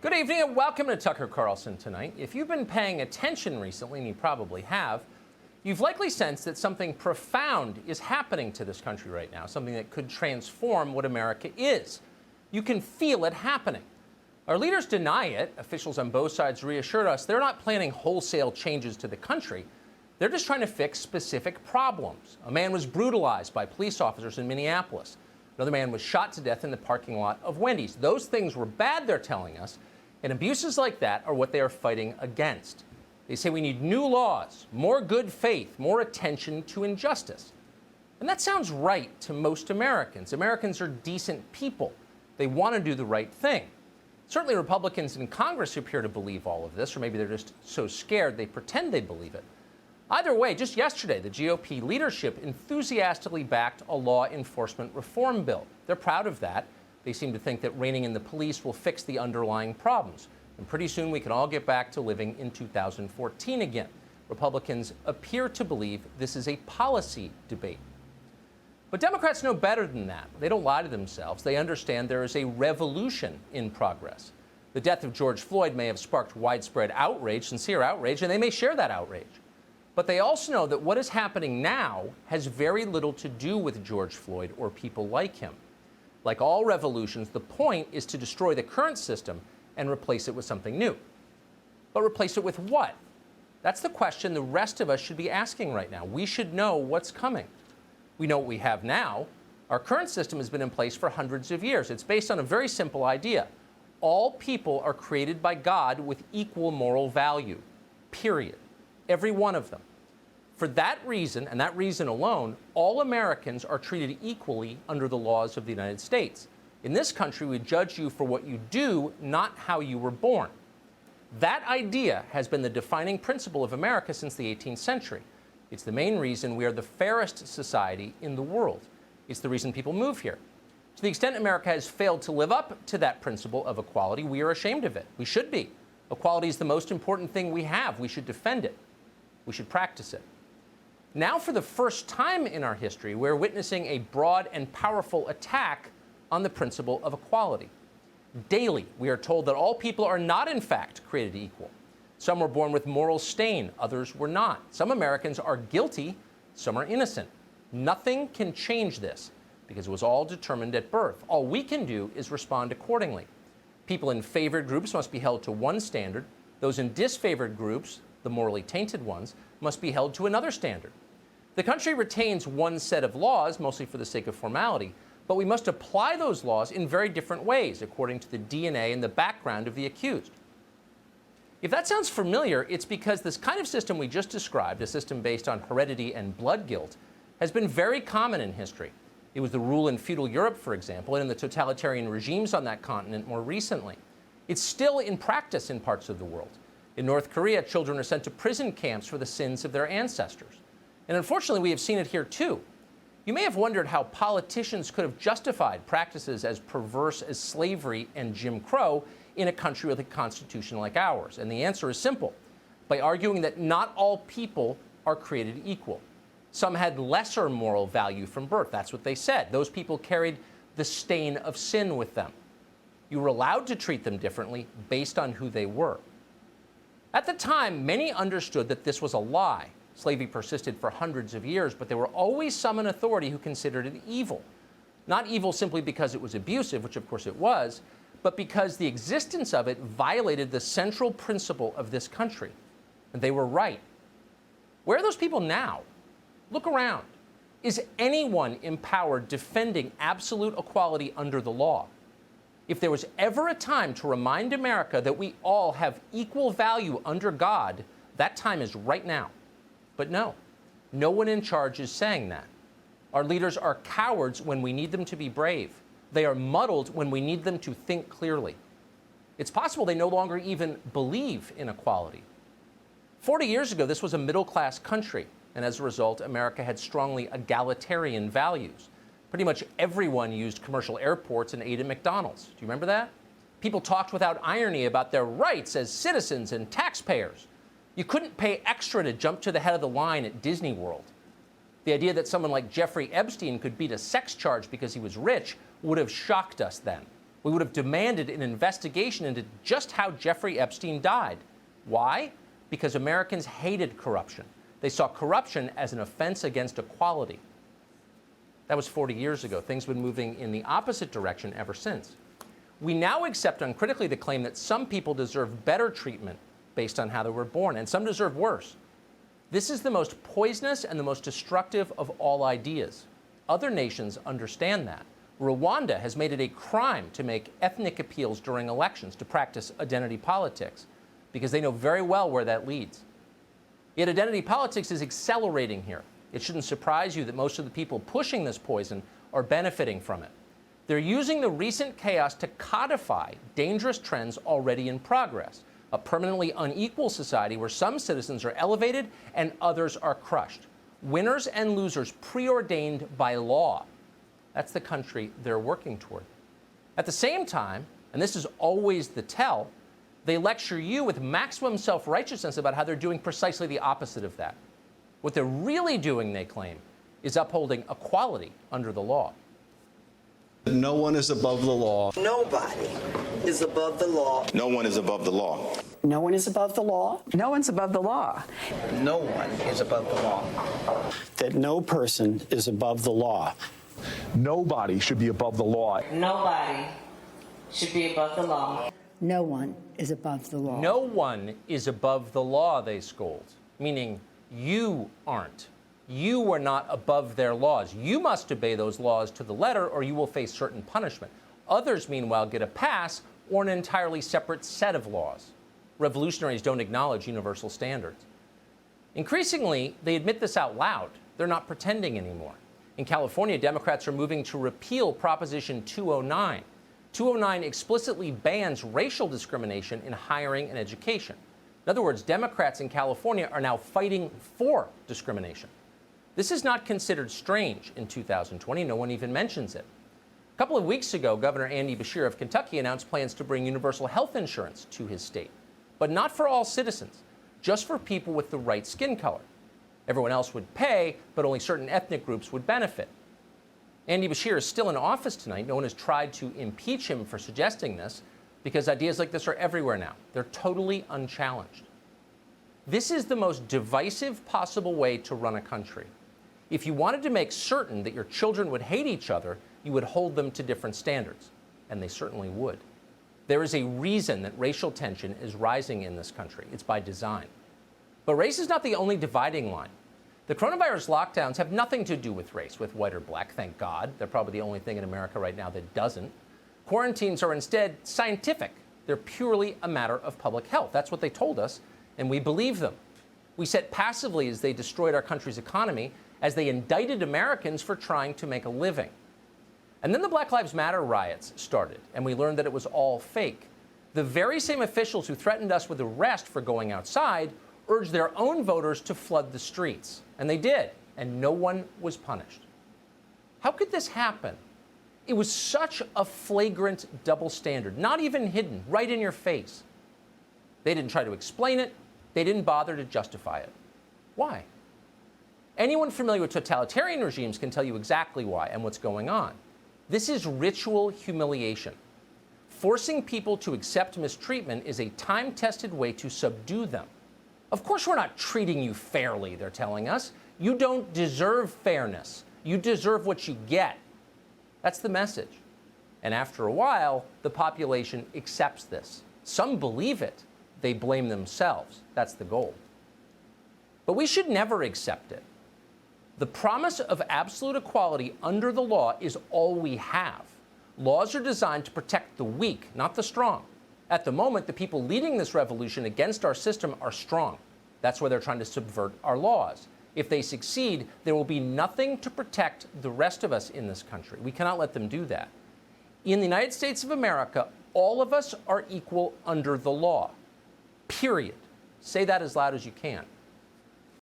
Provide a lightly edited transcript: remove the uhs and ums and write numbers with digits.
Good evening and welcome to Tucker Carlson Tonight. If you've been paying attention recently, and you probably have, you've likely sensed that something profound is happening to this country right now, something that could transform what America is. You can feel it happening. Our leaders deny it. Officials on both sides reassured us they're not planning wholesale changes to the country. They're just trying to fix specific problems. A man was brutalized by police officers in Minneapolis. Another man was shot to death in the parking lot of Wendy's. Those things were bad, they're telling us. And abuses like that are what they are fighting against. They say we need new laws, more good faith, more attention to injustice. And that sounds right to most Americans. Americans are decent people. They want to do the right thing. Certainly Republicans in Congress appear to believe all of this, or maybe they're just so scared they pretend they believe it. Either way, just yesterday, the GOP leadership enthusiastically backed a law enforcement reform bill. They're proud of that. They seem to think that reining in the police will fix the underlying problems. And pretty soon we can all get back to living in 2014 again. Republicans appear to believe this is a policy debate. But Democrats know better than that. They don't lie to themselves. They understand there is a revolution in progress. The death of George Floyd may have sparked widespread outrage, sincere outrage, and they may share that outrage. But they also know that what is happening now has very little to do with George Floyd or people like him. Like all revolutions, the point is to destroy the current system and replace it with something new. But replace it with what? That's the question the rest of us should be asking right now. We should know what's coming. We know what we have now. Our current system has been in place for hundreds of years. It's based on a very simple idea. All people are created by God with equal moral value, period. Every one of them. For that reason, and that reason alone, all Americans are treated equally under the laws of the United States. In this country, we judge you for what you do, not how you were born. That idea has been the defining principle of America since the 18th century. It's the main reason we are the fairest society in the world. It's the reason people move here. To the extent America has failed to live up to that principle of equality, we are ashamed of it. We should be. Equality is the most important thing we have. We should defend it. We should practice it. Now, for the first time in our history, we're witnessing a broad and powerful attack on the principle of equality. Daily, we are told that all people are not, in fact, created equal. Some were born with moral stain, others were not. Some Americans are guilty, some are innocent. Nothing can change this because it was all determined at birth. All we can do is respond accordingly. People in favored groups must be held to one standard. Those in disfavored groups, the morally tainted ones, must be held to another standard. The country retains one set of laws, mostly for the sake of formality, but we must apply those laws in very different ways, according to the DNA and the background of the accused. If that sounds familiar, it's because this kind of system we just described, a system based on heredity and blood guilt, has been very common in history. It was the rule in feudal Europe, for example, and in the totalitarian regimes on that continent more recently. It's still in practice in parts of the world. In North Korea, children are sent to prison camps for the sins of their ancestors. And unfortunately, we have seen it here too. You may have wondered how politicians could have justified practices as perverse as slavery and Jim Crow in a country with a constitution like ours. And the answer is simple: by arguing that not all people are created equal. Some had lesser moral value from birth. That's what they said. Those people carried the stain of sin with them. You were allowed to treat them differently based on who they were. At the time, many understood that this was a lie. Slavery persisted for hundreds of years, but there were always some in authority who considered it evil. Not evil simply because it was abusive, which of course it was, but because the existence of it violated the central principle of this country. And they were right. Where are those people now? Look around. Is anyone empowered defending absolute equality under the law? If there was ever a time to remind America that we all have equal value under God, that time is right now. But no one in charge is saying that. Our leaders are cowards when we need them to be brave. They are muddled when we need them to think clearly. It's possible they no longer even believe in equality. 40 years ago, this was a middle-class country, and as a result, America had strongly egalitarian values. Pretty much everyone used commercial airports and ate at McDonald's. Do you remember that? People talked without irony about their rights as citizens and taxpayers. You couldn't pay extra to jump to the head of the line at Disney World. The idea that someone like Jeffrey Epstein could beat a sex charge because he was rich would have shocked us then. We would have demanded an investigation into just how Jeffrey Epstein died. Why? Because Americans hated corruption. They saw corruption as an offense against equality. That was 40 years ago. Things have been moving in the opposite direction ever since. We now accept uncritically the claim that some people deserve better treatment based on how they were born, and some deserve worse. This is the most poisonous and the most destructive of all ideas. Other nations understand that. Rwanda has made it a crime to make ethnic appeals during elections, to practice identity politics, because they know very well where that leads. Yet identity politics is accelerating here. It shouldn't surprise you that most of the people pushing this poison are benefiting from it. They're using the recent chaos to codify dangerous trends already in progress, a permanently unequal society where some citizens are elevated and others are crushed. Winners and losers preordained by law. That's the country they're working toward. At the same time, and this is always the tell, they lecture you with maximum self-righteousness about how they're doing precisely the opposite of that. What they're really doing, they claim, is upholding equality under the law. No one is above the law. Nobody is above the law. No one is above the law. No one is above the law. No one's above the law. No one is above the law. That no person is above the law. Nobody should be above the law. Nobody should be above the law. No one is above the law. No one is above the law, they scold, meaning you aren't. You are not above their laws. You must obey those laws to the letter or you will face certain punishment. Others, meanwhile, get a pass or an entirely separate set of laws. Revolutionaries don't acknowledge universal standards. Increasingly, they admit this out loud. They're not pretending anymore. In California, Democrats are moving to repeal Proposition 209. 209 explicitly bans racial discrimination in hiring and education. In other words, Democrats in California are now fighting for discrimination. This is not considered strange in 2020. No one even mentions it. A couple of weeks ago, Governor Andy Beshear of Kentucky announced plans to bring universal health insurance to his state, but not for all citizens, just for people with the right skin color. Everyone else would pay, but only certain ethnic groups would benefit. Andy Beshear is still in office tonight. No one has tried to impeach him for suggesting this because ideas like this are everywhere now. They're totally unchallenged. This is the most divisive possible way to run a country. If you wanted to make certain that your children would hate each other, you would hold them to different standards, and they certainly would. There is a reason that racial tension is rising in this country. It's by design. But race is not the only dividing line. The coronavirus lockdowns have nothing to do with race, with white or black, thank God. They're probably the only thing in America right now that doesn't. Quarantines are instead scientific. They're purely a matter of public health. That's what they told us, and we believe them. We sat passively as they destroyed our country's economy, as they indicted Americans for trying to make a living. And then the Black Lives Matter riots started, and we learned that it was all fake. The very same officials who threatened us with arrest for going outside urged their own voters to flood the streets. And they did, and no one was punished. How could this happen? It was such a flagrant double standard, not even hidden, right in your face. They didn't try to explain it. They didn't bother to justify it. Why? Anyone familiar with totalitarian regimes can tell you exactly why and what's going on. This is ritual humiliation. Forcing people to accept mistreatment is a time-tested way to subdue them. Of course, we're not treating you fairly, they're telling us. You don't deserve fairness. You deserve what you get. That's the message. And after a while, the population accepts this. Some believe it. They blame themselves. That's the goal. But we should never accept it. The promise of absolute equality under the law is all we have. Laws are designed to protect the weak, not the strong. At the moment, the people leading this revolution against our system are strong. That's why they're trying to subvert our laws. If they succeed, there will be nothing to protect the rest of us in this country. We cannot let them do that. In the United States of America, all of us are equal under the law. Period. Say that as loud as you can.